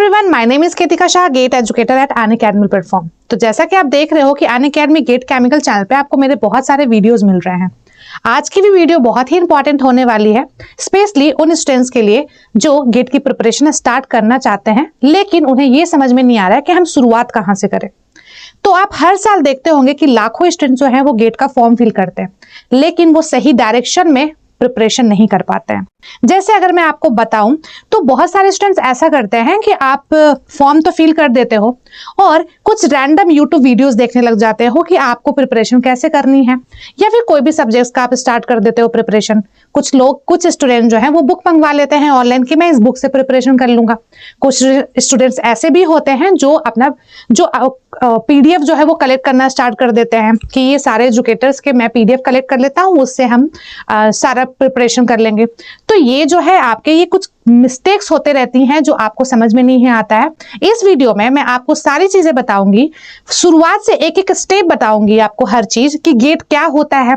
Everyone, my name is Kritika Shah, GATE educator at Unacademy platform. तो जैसा कि आप देख रहे हो कि अनअकैडमी गेट केमिकल चैनल पे आपको मेरे बहुत सारे वीडियोस मिल रहे हैं। आज की भी वीडियो बहुत ही इंपॉर्टेंट होने वाली है, स्पेशली उन स्टूडेंट्स के लिए जो गेट की प्रिपरेशन स्टार्ट करना चाहते हैं लेकिन उन्हें ये समझ में नहीं आ रहा है कि हम शुरुआत कहाँ से करें। तो आप हर साल देखते होंगे कि लाखों स्टूडेंट जो है वो गेट का फॉर्म फिल करते हैं लेकिन वो सही डायरेक्शन में प्रिपरेशन नहीं कर पाते हैं। जैसे अगर मैं आपको बताऊं तो बहुत सारे स्टूडेंट्स ऐसा करते हैं कि आप फॉर्म तो फिल कर देते हो और कुछ रैंडम यूट्यूब वीडियोस देखने लग जाते हो कि आपको प्रिपरेशन कैसे करनी है, या फिर कोई भी सब्जेक्ट्स का आप स्टार्ट कर देते हो प्रिपरेशन। कुछ स्टूडेंट जो है वो बुक मंगवा लेते हैं ऑनलाइन कि मैं इस बुक से प्रिपरेशन कर लूंगा। कुछ स्टूडेंट्स ऐसे भी होते हैं जो अपना पीडीएफ जो है वो कलेक्ट करना स्टार्ट कर देते हैं कि ये सारे एजुकेटर्स के मैं पीडीएफ कलेक्ट कर लेता हूँ, उससे हम सारा प्रिपरेशन कर लेंगे। तो ये जो है आपके ये कुछ मिस्टेक्स होते रहती हैं जो आपको समझ में नहीं आता है। इस वीडियो में मैं आपको सारी चीजें बताऊंगी, शुरुआत से एक एक स्टेप बताऊंगी आपको हर चीज कि गेट क्या होता है,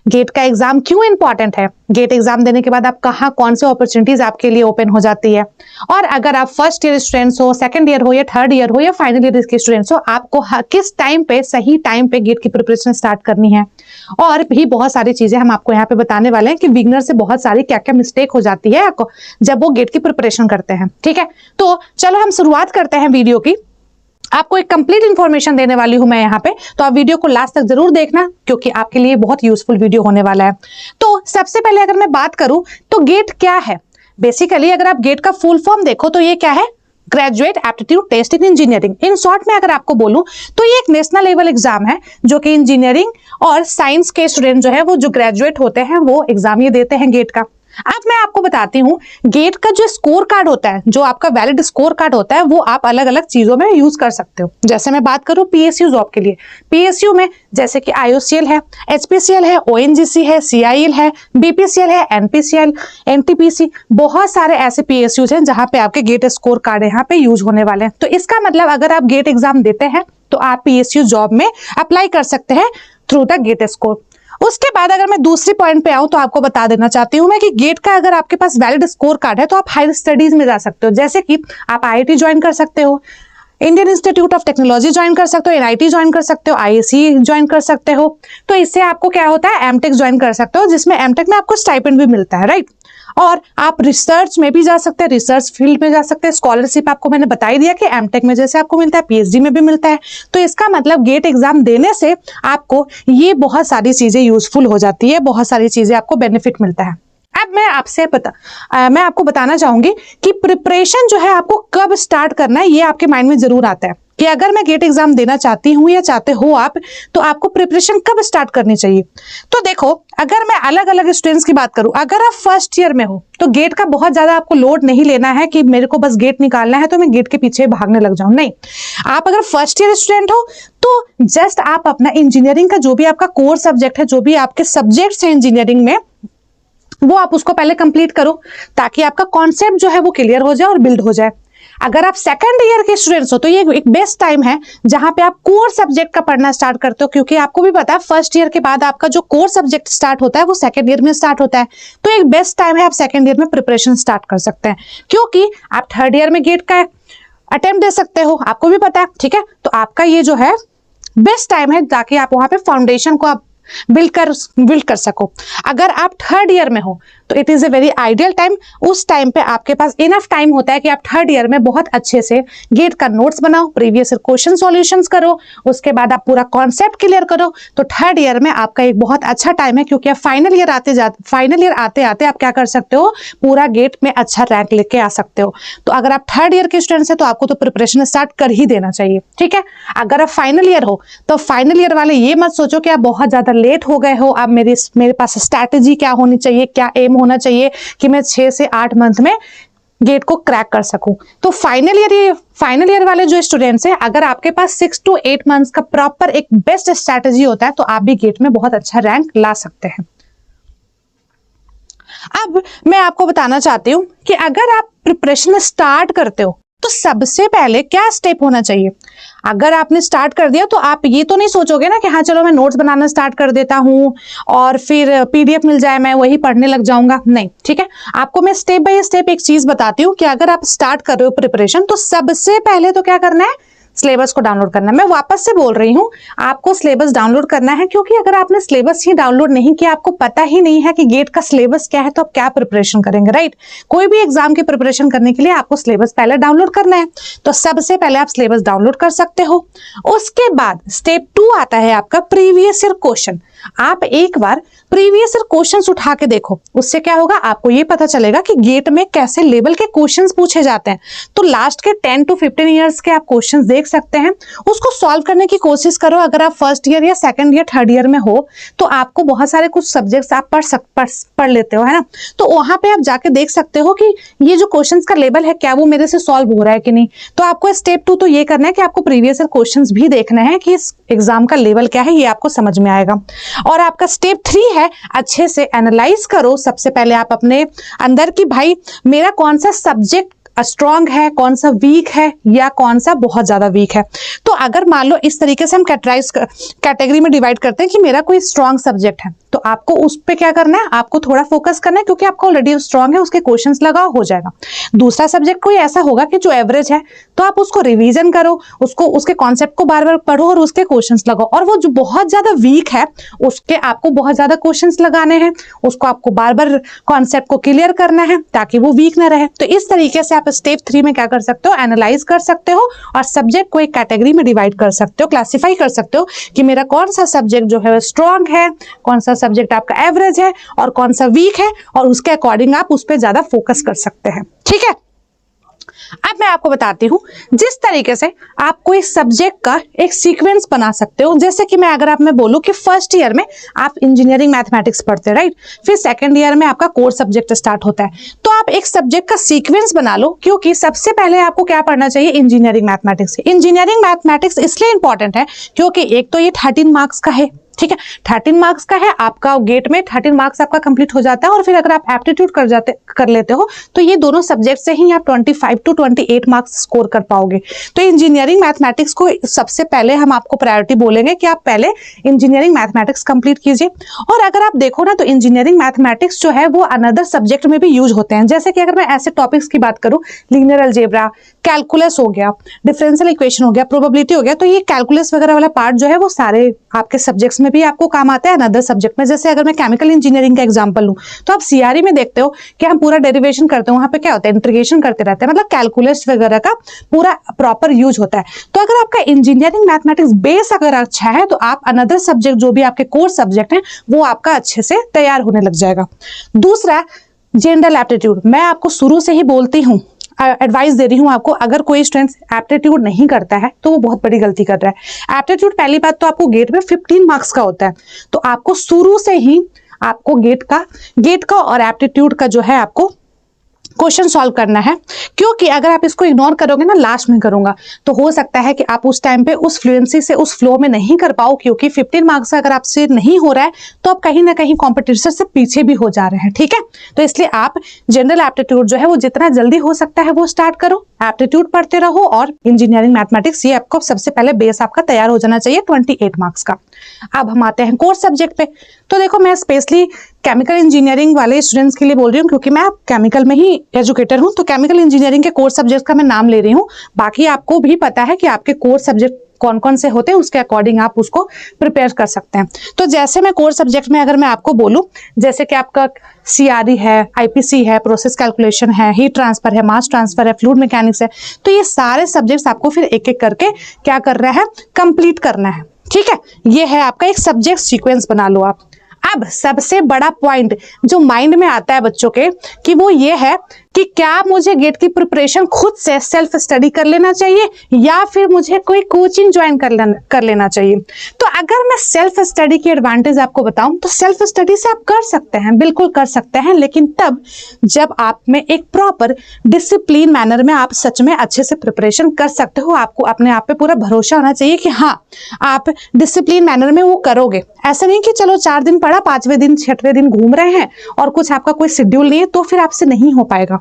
गेट का एग्जाम क्यों इंपॉर्टेंट है, गेट एग्जाम देने के बाद आप कहाँ कौन से अपॉर्चुनिटीज आपके लिए ओपन हो जाती है, और अगर आप फर्स्ट ईयर स्टूडेंट्स हो, सेकंड ईयर हो या थर्ड ईयर हो या फाइनल ईयर के स्टूडेंट्स हो, आपको किस टाइम पे सही टाइम पे गेट की प्रिपरेशन स्टार्ट करनी है। और भी बहुत सारी चीजें हम आपको यहाँ पे बताने वाले हैं कि बिगनर से बहुत सारी क्या क्या मिस्टेक हो जाती है आपको जब वो गेट की प्रिपरेशन करते हैं। ठीक है, तो चलो हम शुरुआत करते हैं वीडियो की। आपको एक कंप्लीट इंफॉर्मेशन देने वाली हूं मैं यहाँ पे, तो आप वीडियो को लास्ट तक जरूर देखना क्योंकि आपके लिए बहुत यूजफुल वीडियो होने वाला है। तो सबसे पहले अगर मैं बात करूं तो गेट क्या है। बेसिकली अगर आप गेट का फुल फॉर्म देखो तो ये क्या है, graduate aptitude test in engineering. In short में अगर आपको बोलूं तो ये एक नेशनल लेवल एग्जाम है जो कि इंजीनियरिंग और साइंस के स्टूडेंट जो है वो जो ग्रेजुएट होते हैं वो एग्जाम ये देते हैं गेट का। अब मैं आपको बताती हूँ गेट का जो स्कोर कार्ड होता है, जो आपका वैलिड स्कोर कार्ड होता है, वो आप अलग अलग चीजों में यूज कर सकते हो। जैसे मैं बात करूँ पीएसयू जॉब के लिए, पीएसयू में जैसे कि आईओसीएल है, एचपीसीएल है, ओएनजीसी है, सीआईएल है, बीपीसीएल है, एनपीसीएल, एनटीपीसी, बहुत सारे ऐसे पीएसयू हैं जहां पे आपके गेट स्कोर कार्ड यहाँ पे यूज होने वाले हैं। तो इसका मतलब अगर आप गेट एग्जाम देते हैं तो आप पीएसयू जॉब में अप्लाई कर सकते हैं थ्रू द गेट स्कोर। उसके बाद अगर मैं दूसरी पॉइंट पे आऊं तो आपको बता देना चाहती हूं मैं कि गेट का अगर आपके पास वैलिड स्कोर कार्ड है तो आप हायर स्टडीज में जा सकते हो। जैसे कि आप आईआईटी ज्वाइन कर सकते हो, Indian institute of technology join कर सकते हो, एनआईटी ज्वाइन कर सकते हो, आईएससी ज्वाइन कर सकते हो। तो इससे आपको क्या होता है, एमटेक ज्वाइन कर सकते हो जिसमें एमटेक में आपको स्टाइपेंड भी मिलता है, राइट। और आप रिसर्च में भी जा सकते हैं, रिसर्च फील्ड में जा सकते हैं। स्कॉलरशिप आपको मैंने बता ही दिया कि एमटेक में जैसे आपको मिलता है पीएचडी में भी मिलता है। तो इसका मतलब गेट एग्जाम देने से आपको ये बहुत सारी चीजें यूजफुल हो जाती है, बहुत सारी चीजें आपको बेनिफिट मिलता है। अब मैं आपको बताना चाहूंगी कि प्रिपरेशन जो है आपको कब स्टार्ट करना है, ये आपके माइंड में जरूर आता है कि अगर मैं गेट एग्जाम देना चाहती हूँ या चाहते हो आप, तो आपको प्रिपरेशन कब स्टार्ट करनी चाहिए। तो देखो, अगर मैं अलग अलग स्टूडेंट्स की बात करूं, अगर आप फर्स्ट ईयर में हो तो गेट का बहुत ज्यादा आपको लोड नहीं लेना है कि मेरे को बस गेट निकालना है तो मैं गेट के पीछे भागने लग जाऊं। नहीं, आप अगर फर्स्ट ईयर स्टूडेंट हो तो जस्ट आप अपना इंजीनियरिंग का जो भी आपका कोर सब्जेक्ट है, जो भी आपके सब्जेक्ट्स हैं इंजीनियरिंग में, वो आप उसको पहले कंप्लीट करो ताकि आपका कॉन्सेप्ट जो है वो क्लियर हो जाए और बिल्ड हो जाए। अगर आप सेकंड ईयर के स्टूडेंट्स हो तो ये एक बेस्ट टाइम है जहां पे आप कोर सब्जेक्ट का पढ़ना स्टार्ट करते हो, क्योंकि आपको भी पता है फर्स्ट ईयर के बाद आपका जो कोर सब्जेक्ट स्टार्ट होता है वो सेकंड ईयर में स्टार्ट होता है। तो एक बेस्ट टाइम है, आप सेकंड ईयर में प्रिपरेशन स्टार्ट कर सकते हैं क्योंकि आप थर्ड ईयर में गेट का अटेम्प्ट दे सकते हो, आपको भी पता है। ठीक है, तो आपका ये जो है बेस्ट टाइम है ताकि आप वहां पे फाउंडेशन को आप बिल्ड कर सको। अगर आप थर्ड ईयर में हो तो it is a very ideal time. उस टाइम पे आपके पास इनफ टाइम होता है कि आप थर्ड ईयर में बहुत अच्छे से गेट का नोट्स बनाओ, प्रीवियस क्वेश्चन सॉल्यूशंस करो, उसके बाद आप पूरा कॉन्सेप्ट क्लियर करो। तो थर्ड ईयर में आपका एक बहुत अच्छा टाइम है क्योंकि आप फाइनल ईयर आते आते आप क्या कर सकते हो, पूरा गेट में अच्छा रैंक लेके आ सकते हो। तो अगर आप थर्ड ईयर के स्टूडेंट्स हैं तो आपको तो प्रिपरेशन स्टार्ट कर ही देना चाहिए। ठीक है, अगर आप फाइनल ईयर हो तो फाइनल ईयर वाले ये मत सोचो कि आप बहुत ज्यादा लेट हो गए हो, अब मेरे पास स्ट्रैटेजी क्या होनी चाहिए, क्या एम होना चाहिए कि मैं 6 से 8 मंथ में गेट को क्रैक कर सकूं। तो फाइनल ईयर वाले जो स्टूडेंट्स हैं, अगर आपके पास 6 to 8 मंथ्स का प्रॉपर एक बेस्ट स्ट्रैटेजी होता है तो आप भी गेट में बहुत अच्छा रैंक ला सकते हैं। अब मैं आपको बताना चाहती हूं कि अगर आप प्रिपरेशन स्टार्ट करते हो तो सबसे पहले क्या स्टेप होना चाहिए? अगर आपने स्टार्ट कर दिया तो आप ये तो नहीं सोचोगे ना कि हाँ चलो मैं नोट्स बनाना स्टार्ट कर देता हूँ और फिर पीडीएफ मिल जाए मैं वही पढ़ने लग जाऊंगा। नहीं, ठीक है, आपको मैं स्टेप बाय स्टेप एक चीज बताती हूँ कि अगर आप स्टार्ट कर रहे हो प्रिपरेशन तो सबसे पहले तो क्या करना है, सिलेबस को डाउनलोड करना है। मैं वापस से बोल रही हूँ, आपको सिलेबस डाउनलोड करना है, क्योंकि अगर आपने सिलेबस ही डाउनलोड नहीं किया, आपको पता ही नहीं है कि गेट का सिलेबस क्या है, तो आप क्या प्रिपरेशन करेंगे, राइट? कोई भी एग्जाम की प्रिपरेशन करने के लिए आपको सिलेबस पहले डाउनलोड करना है। तो सबसे पहले आप सिलेबस डाउनलोड कर सकते हो। उसके बाद स्टेप 2 आता है आपका प्रीवियस ईयर क्वेश्चन। आप एक बार प्रीवियस ईयर क्वेश्चंस उठा के देखो, उससे क्या होगा, आपको ये पता चलेगा कि गेट में कैसे लेवल के क्वेश्चंस पूछे जाते हैं। तो लास्ट के 10 to 15 ईयर्स के आप क्वेश्चंस देख सकते हैं, उसको सॉल्व करने की कोशिश करो। अगर आप फर्स्ट ईयर या सेकंड ईयर थर्ड ईयर में हो तो आपको बहुत सारे कुछ सब्जेक्ट्स आप पढ़ लेते हो, है ना? तो वहां पे आप जाके देख सकते हो कि ये जो क्वेश्चंस का लेवल है क्या वो मेरे से सॉल्व हो रहा है कि नहीं। तो आपको स्टेप 2 तो ये करना है कि आपको प्रीवियस ईयर क्वेश्चंस भी देखना है कि इस एग्जाम का लेवल क्या है, ये आपको समझ में आएगा। और आपका स्टेप 3 है, अच्छे से एनालाइज करो। सबसे पहले आप अपने अंदर की भाई मेरा कौन सा सब्जेक्ट स्ट्रॉन्ग है, कौन सा वीक है, या कौन सा बहुत ज्यादा वीक है। तो अगर मान लो इस तरीके से हम कैटेगरी में डिवाइड करते हैं कि मेरा कोई स्ट्रॉन्ग सब्जेक्ट है, तो आपको उस पे क्या करना है, आपको थोड़ा फोकस करना है, क्योंकि आपको ऑलरेडी स्ट्रॉन्ग है, उसके क्वेश्चंस लगाओ, हो जाएगा। दूसरा सब्जेक्ट कोई ऐसा होगा कि जो एवरेज है, तो आप उसको रिवीजन करो, उसको उसके कॉन्सेप्ट को बार बार पढ़ो और उसके क्वेश्चंस लगाओ। और वो जो बहुत ज्यादा वीक है उसके आपको बहुत ज्यादा क्वेश्चंस लगाने हैं, उसको आपको बार बार कॉन्सेप्ट को क्लियर करना है ताकि वो वीक ना रहे। तो इस तरीके से आप स्टेप 3 में क्या कर सकते हो, एनालाइज कर सकते हो और सब्जेक्ट को एक कैटेगरी में डिवाइड कर सकते हो, क्लासिफाई कर सकते हो कि मेरा कौन सा सब्जेक्ट जो है स्ट्रॉन्ग है, कौन सा सब्जेक्ट आपका एवरेज है और कौन सा वीक है, और उसके अकॉर्डिंग आप उस पर ज्यादा फोकस कर सकते हैं। ठीक है, अब मैं आपको बताती हूं जिस तरीके से आप कोई सब्जेक्ट का एक सीक्वेंस बना सकते हो। जैसे कि मैं बोलूं कि फर्स्ट ईयर में आप इंजीनियरिंग मैथमेटिक्स पढ़ते हैं, राइट? फिर सेकंड ईयर में आपका कोर सब्जेक्ट स्टार्ट होता है, तो आप एक सब्जेक्ट का सीक्वेंस बना लो। क्योंकि सबसे पहले आपको क्या पढ़ना चाहिए, इंजीनियरिंग मैथमेटिक्स। इंजीनियरिंग मैथमेटिक्स इसलिए इंपॉर्टेंट है क्योंकि एक तो ये 13 मार्क्स का है, ठीक है, 13 मार्क्स का है आपका, गेट में 13 मार्क्स आपका कंप्लीट हो जाता है। और फिर अगर आप एप्टीट्यूड कर लेते हो तो ये दोनों सब्जेक्ट से ही आप 25 to 28 मार्क्स स्कोर कर पाओगे। तो इंजीनियरिंग मैथमेटिक्स को सबसे पहले हम आपको प्रायोरिटी बोलेंगे कि आप पहले इंजीनियरिंग मैथमेटिक्स कंप्लीट कीजिए। और अगर आप देखो ना तो इंजीनियरिंग मैथमेटिक्स जो है वो अनदर सब्जेक्ट में भी यूज होते हैं। जैसे कि अगर मैं ऐसे टॉपिक्स की बात करूं, लीनियर अलजेब्रा, कैलकुलस हो गया, डिफरेंशियल इक्वेशन हो गया, प्रोबेबिलिटी हो गया, तो ये कैलकुलस वगैरह वाला पार्ट जो है वो सारे आपके सब्जेक्ट्स में भी आपको काम आता है, अनदर सब्जेक्ट में। जैसे अगर मैं केमिकल इंजीनियरिंग का एग्जांपल लूं तो आप सीआरई में देखते हो कि हम पूरा डेरिवेशन करते हैं, वहां पे क्या होता है, इंटीग्रेशन करते रहते हैं, मतलब कैलकुलस वगैरह का पूरा प्रॉपर यूज होता है। तो अगर आपका इंजीनियरिंग मैथमेटिक्स बेस अगर अच्छा है तो आप अनदर सब्जेक्ट जो भी आपके कोर सब्जेक्ट है वो आपका अच्छे से तैयार होने लग जाएगा। दूसरा, जनरल एप्टीट्यूड। मैं आपको शुरू से ही बोलती हूँ, एडवाइस दे रही हूं आपको, अगर कोई स्टूडेंट एप्टीट्यूड नहीं करता है तो वो बहुत बड़ी गलती कर रहा है। एप्टीट्यूड पहली बात तो आपको गेट में 15 मार्क्स का होता है, तो आपको शुरू से ही आपको गेट का और एप्टीट्यूड का जो है आपको क्वेश्चन सॉल्व करना है। क्योंकि अगर आप इसको इग्नोर करोगे ना, लास्ट में करूंगा, तो हो सकता है कि आप उस टाइम पे उस फ्लुएंसी से उस फ्लो में नहीं कर पाओ। क्योंकि 15 मार्क्स अगर आपसे नहीं हो रहा है तो आप कहीं ना कहीं कॉम्पिटिशन से पीछे भी हो जा रहे हैं, ठीक है? तो इसलिए आप जनरल एप्टीट्यूड जो है वो जितना जल्दी हो सकता है वो स्टार्ट करो, एप्टीट्यूड पढ़ते रहो, और इंजीनियरिंग मैथमेटिक्स ये आपको सबसे पहले बेस आपका तैयार हो जाना चाहिए 28 मार्क्स का। अब हम आते हैं कोर्स सब्जेक्ट पे। तो देखो, मैं स्पेशली केमिकल इंजीनियरिंग वाले स्टूडेंट्स के लिए बोल रही हूँ क्योंकि मैं केमिकल में ही एजुकेटर हूँ, तो केमिकल इंजीनियरिंग के कोर्स सब्जेक्ट का मैं नाम ले रही हूँ। बाकी आपको भी पता है कि आपके कोर्स सब्जेक्ट कौन कौन से होते हैं, उसके अकॉर्डिंग आप उसको प्रिपेयर कर सकते हैं। तो जैसे मैं कोर्स सब्जेक्ट में अगर मैं आपको बोलूं, जैसे कि आपका सीआरई है, आईपीसी है, प्रोसेस कैलकुलेशन है, हीट ट्रांसफर है, मास ट्रांसफर है, फ्लूइड मैकेनिक्स है, तो ये सारे सब्जेक्ट्स आपको फिर एक एक करके क्या कर रहा है, कंप्लीट करना है। ठीक है, ये है आपका एक सब्जेक्ट सीक्वेंस बना लो आप। अब सबसे बड़ा पॉइंट जो माइंड में आता है बच्चों के कि वो ये है कि क्या मुझे गेट की प्रिपरेशन खुद से सेल्फ स्टडी कर लेना चाहिए या फिर मुझे कोई कोचिंग ज्वाइन कर लेना चाहिए। तो अगर मैं सेल्फ स्टडी की एडवांटेज आपको बताऊं तो सेल्फ स्टडी से आप कर सकते हैं, बिल्कुल कर सकते हैं, लेकिन तब जब आप में एक प्रॉपर डिसिप्लिन मैनर में आप सच में अच्छे से प्रिपरेशन कर सकते हो। आपको अपने आप पे पूरा भरोसा होना चाहिए कि हाँ आप डिसिप्लिन मैनर में वो करोगे। ऐसा नहीं कि चलो 4 दिन पढ़ा, 5वें दिन 6वें दिन घूम रहे हैं और कुछ आपका कोई शेड्यूल नहीं है, तो फिर आपसे नहीं हो पाएगा।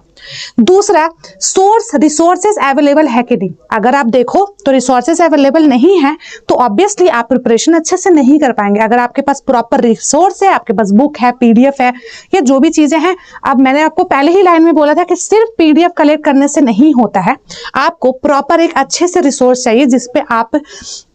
दूसरा, सोर्स रिसोर्सेज अवेलेबल है कि नहीं। अगर आप देखो तो रिसोर्सेज अवेलेबल नहीं है तो ऑब्वियसली आप प्रिपरेशन अच्छे से नहीं कर पाएंगे। अगर आपके पास प्रॉपर रिसोर्स है, आपके पास बुक है, पीडीएफ है, या जो भी चीजें हैं, अब मैंने आपको पहले ही लाइन में बोला था कि सिर्फ पीडीएफ कलेक्ट करने से नहीं होता है, आपको प्रॉपर एक अच्छे से रिसोर्स चाहिए जिसपे आप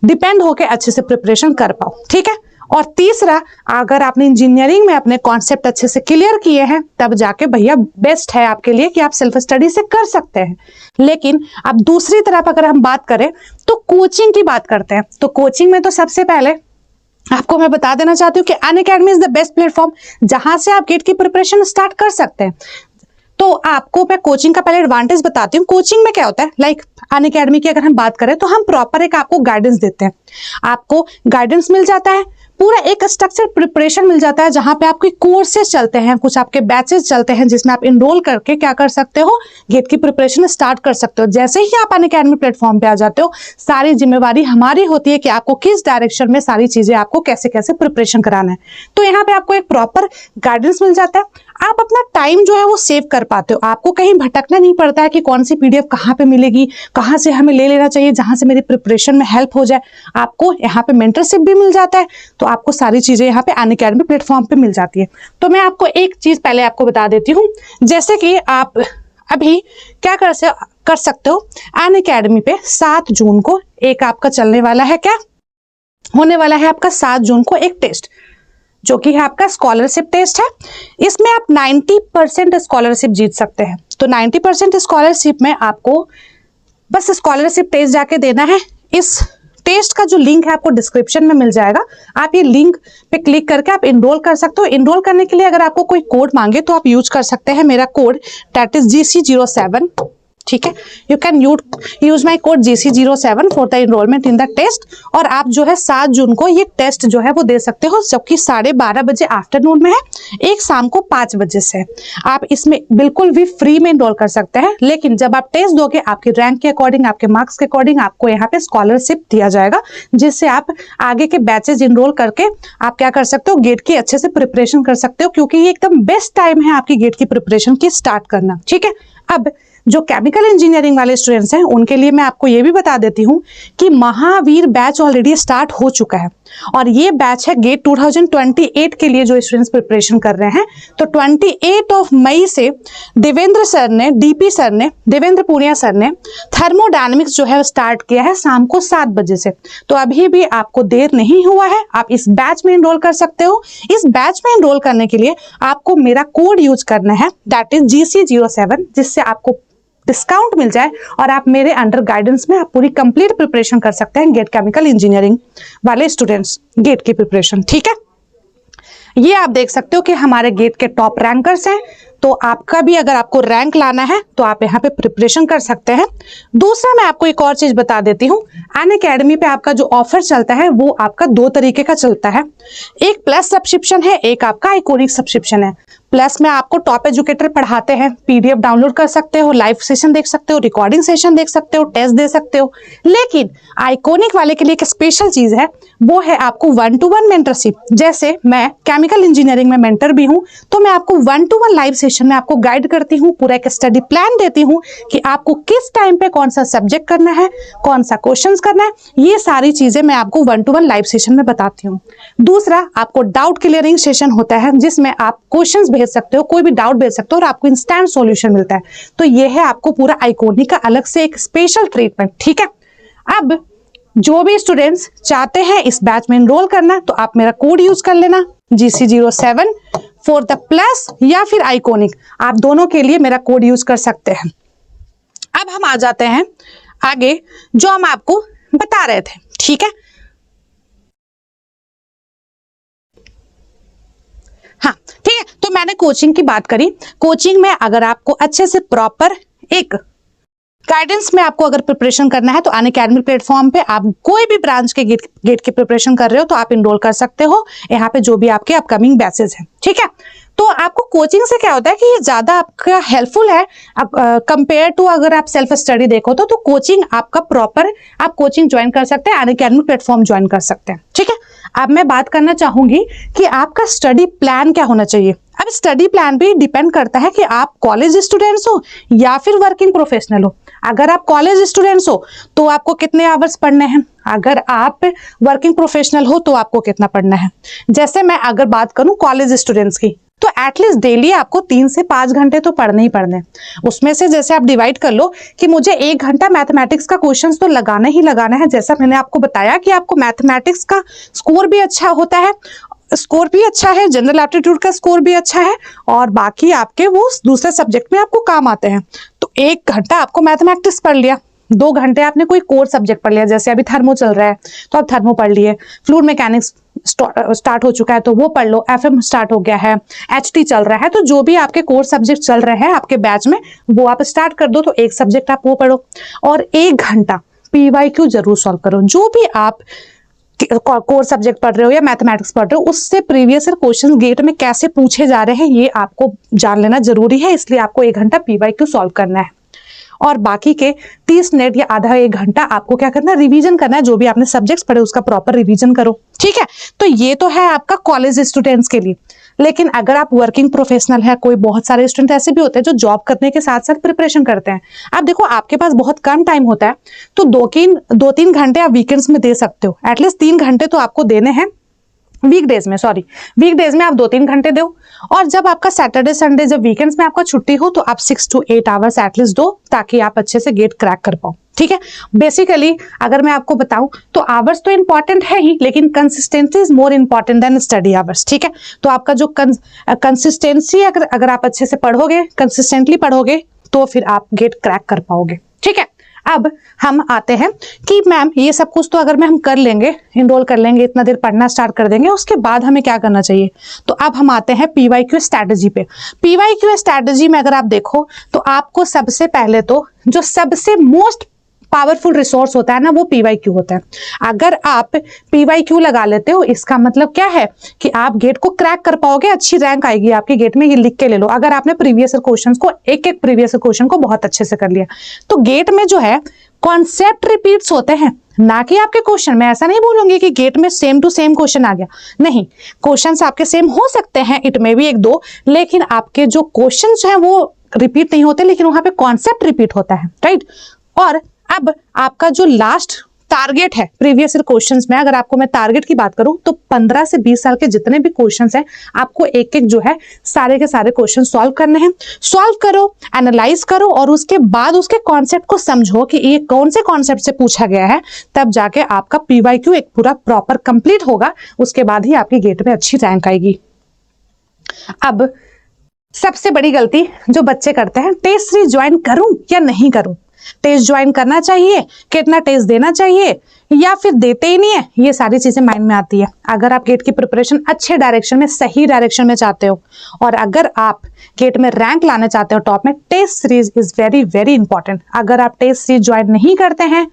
डिपेंड होकर अच्छे से प्रिपरेशन कर पाओ, ठीक है। और तीसरा, अगर आपने इंजीनियरिंग में अपने कॉन्सेप्ट अच्छे से क्लियर किए हैं तब जाके भैया बेस्ट है आपके लिए कि आप सेल्फ स्टडी से कर सकते हैं। लेकिन अब दूसरी तरफ अगर हम बात करें तो कोचिंग की बात करते हैं, तो कोचिंग में तो सबसे पहले आपको मैं बता देना चाहती हूँ कि Unacademy is the best platform जहां से आप गेट की प्रिपरेशन स्टार्ट कर सकते हैं। तो आपको मैं कोचिंग का पहले एडवांटेज बताती हूँ। कोचिंग में क्या होता है, लाइक अनअकैडमी की अगर हम बात करें तो हम प्रॉपर एक आपको गाइडेंस देते हैं, आपको गाइडेंस मिल जाता है, पूरा एक स्ट्रक्चर प्रिपरेशन मिल जाता है जहां पे आपके कोर्सेज चलते हैं, कुछ आपके बैचेस चलते हैं जिसमें आप इनरोल करके क्या कर सकते हो, गेट की प्रिपरेशन स्टार्ट कर सकते हो। जैसे ही आप अनअकैडमी प्लेटफॉर्म पे आ जाते हो, सारी जिम्मेवारी हमारी होती है कि आपको किस डायरेक्शन में सारी चीजें आपको कैसे कैसे प्रिपरेशन कराना है। तो यहाँ पे आपको एक प्रॉपर गाइडेंस मिल जाता है, आप अपना टाइम जो है वो सेव कर पाते हो, आपको कहीं भटकना नहीं पड़ता है कि कौन सी पीडीएफ कहाँ पे मिलेगी, कहाँ से हमें ले लेना चाहिए जहां से मेरी प्रिपरेशन में हेल्प हो जाए। आपको यहाँ पे मेंटरशिप भी मिल जाता है, तो आपको सारी चीजें यहाँ पे अनअकैडमी प्लेटफॉर्म पे मिल जाती है। तो मैं आपको एक चीज पहले आपको बता देती हूँ, जैसे कि आप अभी क्या कर सकते हो, अनअकैडमी पे 7 जून को एक आपका चलने वाला है, क्या होने वाला है आपका 7 जून को एक टेस्ट जो कि है आपका स्कॉलरशिप टेस्ट है। इसमें आप 90% स्कॉलरशिप जीत सकते हैं। तो 90% स्कॉलरशिप में आपको बस स्कॉलरशिप टेस्ट जाके देना है। इस टेस्ट का जो लिंक है आपको डिस्क्रिप्शन में मिल जाएगा, आप ये लिंक पे क्लिक करके आप इनरोल कर सकते हो। इनरोल करने के लिए अगर आपको कोई कोड मांगे तो आप यूज कर सकते हैं मेरा कोड, दैट इज GC07, ठीक है। You can use my code GC07 for the enrolment in the test. और आप जो है 7 जून को ये टेस्ट जो है वो दे सकते हो, जबकि 12:30 बजे आफ्टरनून में है, एक शाम को 5 बजे से। आप इसमें बिल्कुल भी फ्री में इनरोल कर सकते हैं, लेकिन जब आप टेस्ट दोगे आपके रैंक के अकॉर्डिंग, आपके मार्क्स के अकॉर्डिंग आपको यहाँ पे स्कॉलरशिप दिया जाएगा, जिससे आप आगे के बैचेज इनरोल करके आप क्या कर सकते हो, गेट की अच्छे से प्रिपरेशन कर सकते हो, क्योंकि ये एकदम बेस्ट टाइम है आपकी गेट की प्रिपरेशन की स्टार्ट करना, ठीक है। अब जो केमिकल इंजीनियरिंग वाले स्टूडेंट्स हैं उनके लिए मैं आपको ये भी बता देती हूँ कि महावीर बैच ऑलरेडी स्टार्ट हो चुका है, और ये बैच है गेट 2028 के लिए जो स्टूडेंट्स प्रिपरेशन कर रहे हैं। तो 28 मई से देवेंद्र सर ने, DP सर ने, देवेंद्र पूनिया सर ने थर्मोडायनेमिक्स जो है स्टार्ट किया है शाम को 7 बजे से। तो अभी भी आपको देर नहीं हुआ है, आप इस बैच में इनरोल कर सकते हो। इस बैच में इनरोल करने के लिए आपको मेरा कोड यूज करना है, दैट इज GC07, जिससे आपको डिस्काउंट मिल जाए और आप मेरे अंडर गाइडेंस में आप पूरी कंप्लीट प्रिपरेशन कर सकते हैं, गेट केमिकल इंजीनियरिंग वाले स्टूडेंट्स गेट की प्रिपरेशन, ठीक है। ये आप देख सकते हो कि हमारे गेट के टॉप रैंकर्स हैं, तो आपका भी अगर आपको रैंक लाना है तो आप यहाँ पे प्रिपरेशन कर सकते हैं। दूसरा मैं आपको एक और चीज बता देती हूँ, अनअकैडमी पे आपका जो ऑफर चलता है वो आपका 2 तरीके का चलता है, एक प्लस सब्सक्रिप्शन है, एक आपका आइकॉनिक सब्सक्रिप्शन है। प्लस में आपको टॉप एजुकेटर पढ़ाते हैं, पीडीएफ डाउनलोड कर सकते हो, लाइव सेशन देख सकते हो, रिकॉर्डिंग सेशन देख सकते हो, टेस्ट दे सकते हो। लेकिन आइकॉनिक वाले के लिए एक स्पेशल चीज है, वो है आपको 1-to-1 मेंटरशिप। जैसे मैं केमिकल इंजीनियरिंग में मेंटर भी हूं, तो मैं आपको 1-to-1 लाइव सेशन में आपको गाइड करती हूँ, पूरा एक स्टडी प्लान देती हूँ कि आपको किस टाइम पे कौन सा सब्जेक्ट करना है, कौन सा क्वेश्चंस करना है, ये सारी चीजें मैं आपको 1-to-1 लाइव सेशन में बताती हूँ। दूसरा, आपको डाउट क्लियरिंग सेशन होता है जिसमें आप क्वेश्चंस भेज सकते हो, कोई भी डाउट भेज सकते हो और आपको इंस्टेंट सॉल्यूशन मिलता है। तो ये है आपको पूरा आइकॉनिक का अलग से एक स्पेशल ट्रीटमेंट, ठीक है। अब जो भी स्टूडेंट्स चाहते हैं इस बैच में एनरोल करना, तो आप मेरा कोड यूज कर लेना GC07 फॉर द प्लस या फिर आइकॉनिक, आप दोनों के लिए मेरा कोड यूज कर सकते हैं। अब हम आ जाते हैं आगे जो हम आपको बता रहे थे, ठीक है। हाँ ठीक है, तो मैंने कोचिंग की बात करी। कोचिंग में अगर आपको अच्छे से प्रॉपर एक गाइडेंस में आपको अगर प्रिपरेशन करना है तो अनअकैडमी प्लेटफॉर्म पे आप कोई भी ब्रांच के गेट की प्रिपरेशन कर रहे हो तो आप इनरोल कर सकते हो यहाँ पे जो भी आपके अपकमिंग बैचेस हैं, ठीक है। तो आपको कोचिंग से क्या होता है कि ये ज्यादा आपका हेल्पफुल है कंपेयर टू अगर आप सेल्फ स्टडी देखो तो कोचिंग आपका प्रॉपर आप कोचिंग ज्वाइन कर सकते हैं, अनअकैडमी प्लेटफॉर्म ज्वाइन कर सकते हैं, ठीक है। अब मैं बात करना चाहूंगी कि आपका स्टडी प्लान क्या होना चाहिए। अब स्टडी प्लान भी डिपेंड करता है कि आप कॉलेज स्टूडेंट्स हो या फिर वर्किंग प्रोफेशनल हो। अगर आप कॉलेज स्टूडेंट्स हो तो आपको कितने आवर्स पढ़ने हैं, अगर आप वर्किंग प्रोफेशनल हो तो आपको कितना पढ़ना है। जैसे मैं अगर बात करूं कॉलेज स्टूडेंट्स की, तो एटलीस्ट डेली आपको 3 से 5 घंटे तो पढ़ने ही पढ़ने। उसमें से जैसे आप डिवाइड कर लो कि मुझे 1 घंटा मैथमेटिक्स का क्वेश्चंस तो लगाना ही लगाना है। जैसा मैंने आपको बताया कि आपको मैथमेटिक्स का स्कोर भी अच्छा होता है, जनरल एप्टीट्यूड का स्कोर भी अच्छा है, और बाकी आपके वो दूसरे सब्जेक्ट में आपको काम आते हैं। तो 1 घंटा आपको मैथमेटिक्स पढ़ लिया, 2 घंटे आपने कोई कोर सब्जेक्ट पढ़ लिया, जैसे अभी थर्मो चल रहा है तो आप थर्मो पढ़ लिए, फ्लूइड मैकेनिक्स स्टार्ट हो चुका है तो वो पढ़ लो, एफएम स्टार्ट हो गया है, एचटी चल रहा है, तो जो भी आपके कोर सब्जेक्ट चल रहे हैं आपके बैच में वो आप स्टार्ट कर दो। तो 1 सब्जेक्ट आप वो पढ़ो और 1 घंटा पीवाईक्यू जरूर सॉल्व करो। जो भी आप कोर सब्जेक्ट पढ़ रहे हो या मैथमेटिक्स पढ़ रहे हो, उससे प्रीवियस ईयर क्वेश्चन गेट में कैसे पूछे जा रहे हैं ये आपको जान लेना जरूरी है। इसलिए आपको 1 घंटा पीवाईक्यू सॉल्व करना है और बाकी के 30 मिनट या आधा 1 घंटा आपको क्या करना है, रिवीजन करना है। जो भी आपने सब्जेक्ट्स पढ़े उसका प्रॉपर रिवीजन करो, ठीक है। तो ये तो है आपका कॉलेज स्टूडेंट्स के लिए। लेकिन अगर आप वर्किंग प्रोफेशनल है, कोई बहुत सारे स्टूडेंट ऐसे भी होते हैं जो जॉब करने के साथ साथ प्रिपरेशन करते हैं। आप देखो आपके पास बहुत कम टाइम होता है, तो 2-3 घंटे आप वीकेंड्स में दे सकते हो। एटलीस्ट 3 घंटे तो आपको देने हैं वीकडेज में आप 2-3 घंटे दो। और जब आपका सैटरडे संडे जब वीकेंड्स में आपका छुट्टी हो तो आप 6 to 8 आवर्स एटलीस्ट दो, ताकि आप अच्छे से गेट क्रैक कर पाओ, ठीक है। बेसिकली अगर मैं आपको बताऊं तो आवर्स तो इंपॉर्टेंट है ही, लेकिन consistency is more important than study hours, ठीक है। तो आपका जो कंसिस्टेंसी अगर आप अच्छे से पढ़ोगे, कंसिस्टेंटली पढ़ोगे, तो फिर आप गेट क्रैक कर पाओगे, ठीक है। अब हम आते हैं कि मैम ये सब कुछ तो अगर हम कर लेंगे, इनरोल कर लेंगे, इतना देर पढ़ना स्टार्ट कर देंगे, उसके बाद हमें क्या करना चाहिए। तो अब हम आते हैं पीवाईक्यू स्ट्रैटेजी पे। पीवाईक्यू स्ट्रैटेजी में अगर आप देखो तो आपको सबसे पहले तो जो सबसे मोस्ट पावरफुल रिसोर्स होता है ना, वो पीवाईक्यू होता है। अगर आप पीवाईक्यू लगा लेते हो, इसका मतलब क्या है कि आप गेट को क्रैक कर पाओगे, अच्छी रैंक आएगी आपके गेट में। ये लिख के ले लो, अगर आपने प्रीवियस क्वेश्चन को एक प्रीवियस क्वेश्चन को बहुत अच्छे से कर लिया, तो गेट में जो है कॉन्सेप्ट रिपीट्स होते हैं, ना कि आपके क्वेश्चन। मैं ऐसा नहीं बोलूंगी कि गेट में सेम टू सेम क्वेश्चन आ गया, नहीं, क्वेश्चंस आपके सेम हो सकते हैं, इट में भी 1-2, लेकिन आपके जो क्वेश्चंस हैं वो रिपीट नहीं होते, लेकिन वहां पे कॉन्सेप्ट रिपीट होता है, राइट। और अब आपका जो लास्ट टारगेट है प्रीवियस ईयर क्वेश्चंस में, अगर आपको मैं टारगेट की बात करूं तो 15 से 20 साल के जितने भी क्वेश्चंस हैं, आपको एक जो है सारे के सारे क्वेश्चन सॉल्व करने हैं। सॉल्व करो, एनालाइज करो, और उसके बाद उसके कॉन्सेप्ट को समझो कि ये कौन से कॉन्सेप्ट से पूछा गया है, तब जाके आपका पीवाईक्यू एक पूरा प्रॉपर कंप्लीट होगा। उसके बाद ही आपकी गेट में अच्छी रैंक आएगी। अब सबसे बड़ी गलती जो बच्चे करते हैं, टेस्ट सीरीज ज्वाइन करूं या नहीं करूं, टेस्ट ज्वाइन करना चाहिए, कितना टेस्ट देना चाहिए, या फिर देते ही नहीं है, ये सारी चीजें माइंड में आती है। अगर आप गेट की प्रिपरेशन अच्छे डायरेक्शन में, सही डायरेक्शन में चाहते हो, और अगर आप गेट में रैंक लाना चाहते हो टॉप में, test series is very very important. अगर आप टेस्ट सीरीज ज्वाइन नहीं करते हैं,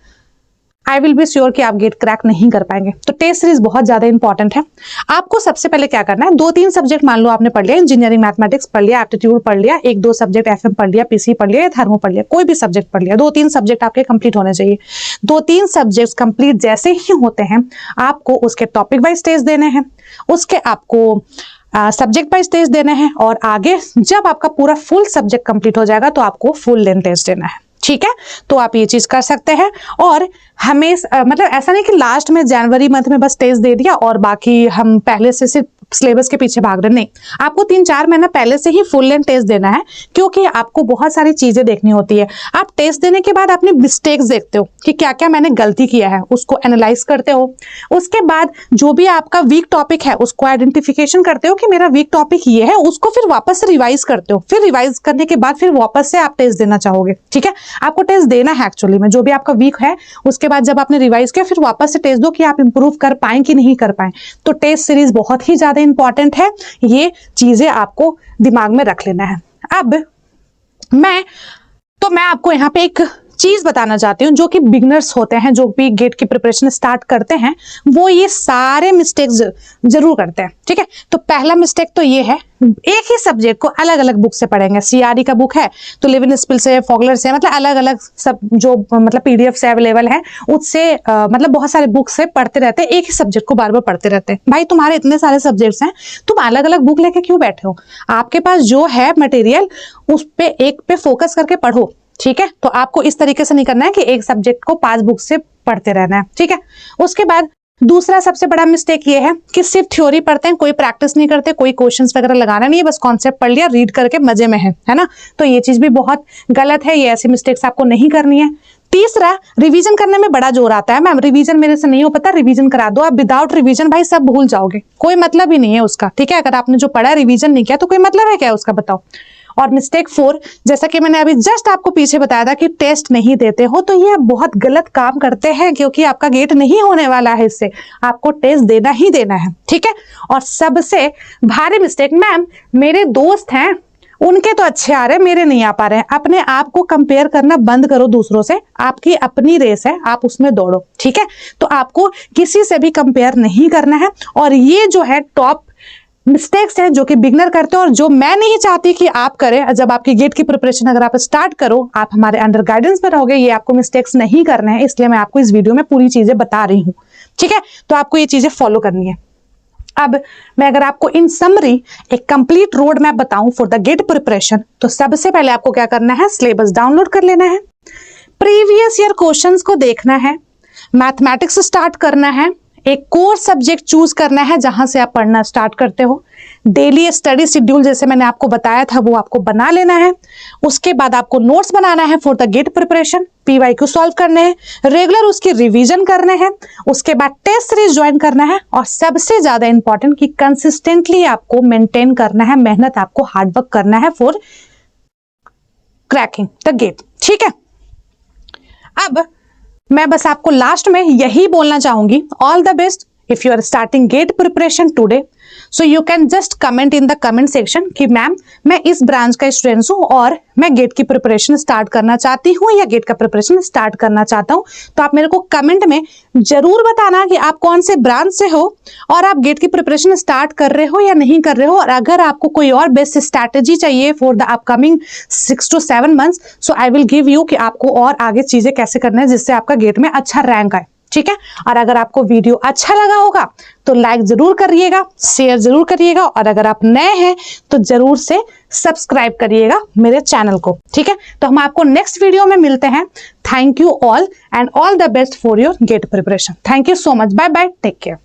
आई विल बी श्योर कि आप गेट क्रैक नहीं कर पाएंगे। तो टेस्ट सीरीज बहुत ज्यादा इंपॉर्टेंट है। आपको सबसे पहले क्या करना है, 2-3 सब्जेक्ट मान लो आपने पढ़ लिया, इंजीनियरिंग मैथमेटिक्स पढ़ लिया, एप्टीट्यूड पढ़ लिया, 1-2 सब्जेक्ट एफएम पढ़ लिया, पीसी पढ़ लिया, या थर्मो पढ़ लिया, कोई भी सब्जेक्ट पढ़ लिया, 2-3 सब्जेक्ट आपके कंप्लीट होने चाहिए। 2-3 सब्जेक्ट कंप्लीट जैसे ही होते हैं, आपको उसके टॉपिक वाइज टेस्ट देने हैं, उसके आपको सब्जेक्ट वाइज टेस्ट देने हैं, और आगे जब आपका पूरा फुल सब्जेक्ट कंप्लीट हो जाएगा तो आपको फुल लेंथ टेस्ट देना है, ठीक है। तो आप ये चीज कर सकते हैं। और हमें मतलब ऐसा नहीं कि लास्ट में जनवरी मंथ में बस टेस्ट दे दिया और बाकी हम पहले से सिर्फ सिलेबस के पीछे भाग रहे, नहीं, आपको 3-4 महीना पहले से ही फुल लेंथ टेस्ट देना है, क्योंकि आपको बहुत सारी चीजें देखनी होती है। आप टेस्ट देने के बाद अपनी मिस्टेक्स देखते हो कि क्या क्या मैंने गलती किया है, उसको एनालाइज करते हो। उसके बाद जो भी आपका वीक टॉपिक है उसको आइडेंटिफिकेशन करते हो कि मेरा वीक टॉपिक ये है, उसको फिर वापस से रिवाइज करते हो। फिर रिवाइज करने के बाद फिर वापस से आप टेस्ट देना चाहोगे, ठीक है। आपको टेस्ट देना है एक्चुअली में, जो भी आपका वीक है, उसके बाद जब आपने रिवाइज किया फिर वापस से टेस्ट दो कि आप इंप्रूव कर पाए कि नहीं कर पाए। तो टेस्ट सीरीज बहुत ही ज्यादा इंपॉर्टेंट है, ये चीजें आपको दिमाग में रख लेना है। अब मैं आपको यहाँ पे एक चीज बताना चाहती हूँ, जो कि बिगनर्स होते हैं, जो भी गेट की प्रिपरेशन स्टार्ट करते हैं, वो ये सारे मिस्टेक्स जरूर करते हैं। ठीक है, तो पहला मिस्टेक तो ये है, एक ही सब्जेक्ट को अलग अलग बुक से पढ़ेंगे। सीआरई का बुक है तो लिविनस्पिल से, फॉगलर से, मतलब अलग अलग सब जो मतलब पीडीएफ से अवेलेबल है उससे मतलब बहुत सारे बुक से पढ़ते रहते हैं, एक ही सब्जेक्ट को बार बार पढ़ते रहते हैं। भाई तुम्हारे इतने सारे सब्जेक्ट्स हैं, तुम अलग अलग बुक लेके क्यों बैठे हो? आपके पास जो है मटेरियल उस पे एक पे फोकस करके पढ़ो। ठीक है, तो आपको इस तरीके से नहीं करना है कि एक सब्जेक्ट को 5 बुक से पढ़ते रहना है। ठीक है, उसके बाद दूसरा सबसे बड़ा मिस्टेक ये है कि सिर्फ थ्योरी पढ़ते हैं, कोई प्रैक्टिस नहीं करते, कोई क्वेश्चंस वगैरह लगाना नहीं है, बस कॉन्सेप्ट पढ़ लिया, रीड करके मजे में है ना। तो ये चीज भी बहुत गलत है, ये ऐसी मिस्टेक्स आपको नहीं करनी है। तीसरा, रिवीजन करने में बड़ा जोर आता है। मैम रिवीजन मेरे से नहीं हो पता, रिवीजन करा दो। आप विदाउट रिवीजन भाई सब भूल जाओगे, कोई मतलब ही नहीं है उसका। ठीक है, अगर आपने जो पढ़ा रिवीजन नहीं किया तो कोई मतलब है क्या उसका, बताओ। और मिस्टेक 4, जैसा कि मैंने अभी जस्ट आपको पीछे बताया था कि टेस्ट नहीं देते हो, तो ये बहुत गलत काम करते हैं, क्योंकि आपका गेट नहीं होने वाला है इससे, आपको टेस्ट देना ही देना है। ठीक है, और सबसे भारी मिस्टेक, मैम मेरे दोस्त हैं उनके तो अच्छे आ रहे हैं, मेरे नहीं आ पा रहे हैं। अपने आप को कंपेयर करना बंद करो दूसरों से, आपकी अपनी रेस है, आप उसमें दौड़ो। ठीक है, तो आपको किसी से भी कंपेयर नहीं करना है। और ये जो है टॉप मिस्टेक्स हैं जो कि बिगनर करते हैं, और जो मैं नहीं चाहती कि आप करें। जब आपकी गेट की प्रिपरेशन अगर आप स्टार्ट करो, आप हमारे अंडर गाइडेंस में रहोगे, ये आपको मिस्टेक्स नहीं करने हैं, इसलिए मैं आपको इस वीडियो में पूरी चीजें बता रही हूँ। ठीक है, तो आपको ये चीजें फॉलो करनी है। अब मैं अगर आपको इन समरी एक कंप्लीट रोड मैप बताऊं फॉर द गेट प्रिपरेशन, तो सबसे पहले आपको क्या करना है, सिलेबस डाउनलोड कर लेना है, प्रीवियस ईयर क्वेश्चंस को देखना है, मैथमेटिक्स स्टार्ट करना है, एक कोर सब्जेक्ट चूज करना है जहां से आप पढ़ना स्टार्ट करते हो, डेली स्टडी शेड्यूल जैसे मैंने आपको बताया था वो आपको बना लेना है। उसके बाद आपको नोट्स बनाना है for the GATE preparation, PYQ solve करने हैं, रेगुलर उसके रिवीजन करने हैं। उसके बाद टेस्ट सीरीज ज्वाइन करना है, और सबसे ज्यादा इंपॉर्टेंट कि कंसिस्टेंटली आपको मेंटेन करना है, मेहनत आपको हार्डवर्क करना है फॉर क्रैकिंग द गेट। ठीक है, अब मैं बस आपको लास्ट में यही बोलना चाहूंगी, all the best if you are starting GATE preparation today. So you can just comment in the comment section कि मैम मैं इस ब्रांच का स्टूडेंट हूं और मैं गेट की प्रिपरेशन स्टार्ट करना चाहती हूं या गेट का प्रिपरेशन स्टार्ट करना चाहता हूं। तो आप मेरे को कमेंट में जरूर बताना कि आप कौन से ब्रांच से हो और आप गेट की प्रिपरेशन स्टार्ट कर रहे हो या नहीं कर रहे हो। और अगर आपको कोई और बेस्ट स्ट्रैटेजी चाहिए for the upcoming 6 to 7 months, so I will give you कि आपको और आगे चीजें कैसे करना है जिससे आपका गेट में अच्छा रैंक आए। ठीक है, और अगर आपको वीडियो अच्छा लगा होगा तो लाइक जरूर करिएगा, शेयर जरूर करिएगा, और अगर आप नए हैं तो जरूर से सब्सक्राइब करिएगा मेरे चैनल को। ठीक है, तो हम आपको नेक्स्ट वीडियो में मिलते हैं। Thank you all and all the best for your GATE preparation. Thank you so much, bye bye, take care.